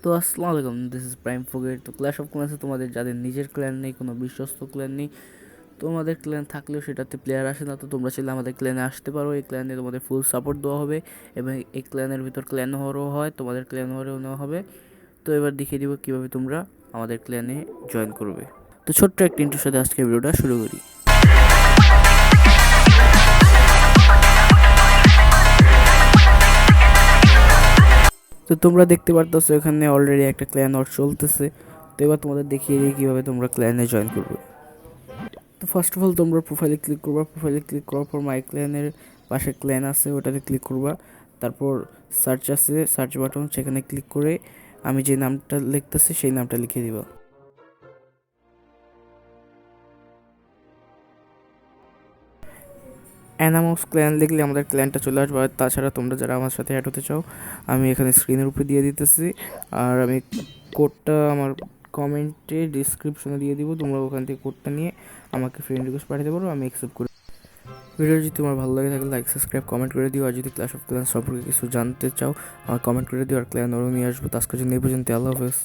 তো আসসালামু আলাইকুম, দিস ইজ প্রাইম ফোগেট। তো ক্ল্যাশ অফ ক্ল্যান্সে তোমাদের যাদের নিজের ক্ল্যান নেই, কোনো বিশ্বস্ত ক্ল্যান নেই, তোমাদের ক্ল্যান থাকলেও সেটাতে প্লেয়ার আসে না, তো তোমরা চাইলে আমাদের ক্ল্যানে আসতে পারো। এই ক্ল্যানে তোমাদের ফুল সাপোর্ট দেওয়া হবে এবং এই ক্ল্যানের ভিতর ক্ল্যান হওয়ারও হয়, তোমাদের ক্ল্যান হওয়ারও নেওয়া হবে। তো এবার দেখিয়ে দিব কীভাবে তোমরা আমাদের ক্ল্যানে জয়েন করবে। তো ছোট্ট একটা ইন্ট্রোর সাথে আজকে ভিডিওটা শুরু করি। তো তোমরা দেখতে পারতেছো এখানে অলরেডি একটা ক্ল্যান ওয়ার চলতেছে। তো এবার তোমাদের দেখিয়ে দিই কীভাবে তোমরা ক্ল্যানে জয়েন করবে। তো ফার্স্ট অফ অল তোমরা প্রোফাইলে ক্লিক করবা। প্রোফাইলে ক্লিক করার পর মাই ক্ল্যানের পাশে ক্ল্যান আছে, ওটাতে ক্লিক করবা। তারপর সার্চ আছে, সার্চ বাটন, সেখানে ক্লিক করে আমি যে নামটা লিখতেছি সেই নামটা লিখে দিবা। অ্যানামাউস ক্ল্যান লিখলে আমাদের ক্ল্যানটা চলে আসবে। আর তাছাড়া তোমরা যারা আমার সাথে অ্যাড হতে চাও, আমি এখানে স্ক্রিনের উপরে দিয়ে দিতেছি, আর আমি কোডটা আমার কমেন্টে ডিসক্রিপশনে দিয়ে দিব। তোমরা ওখান থেকে কোডটা নিয়ে আমাকে ফ্রেন্ড রিকোয়েস্ট পাঠাতে পারো, আমি অ্যাকসেপ্ট করি। ভিডিও যদি তোমার ভালো লাগে থাকে লাইক সাবস্ক্রাইব কমেন্ট করে দিও। আর যদি ক্ল্যাশ অফ ক্ল্যান্স সম্পর্কে কিছু জানতে চাও আমার কমেন্ট করে দিও, আর ক্ল্যান ওরও নিয়ে আসবো। তো আজকের জন্য এই পর্যন্ত, আল্লাহ হাফেজ।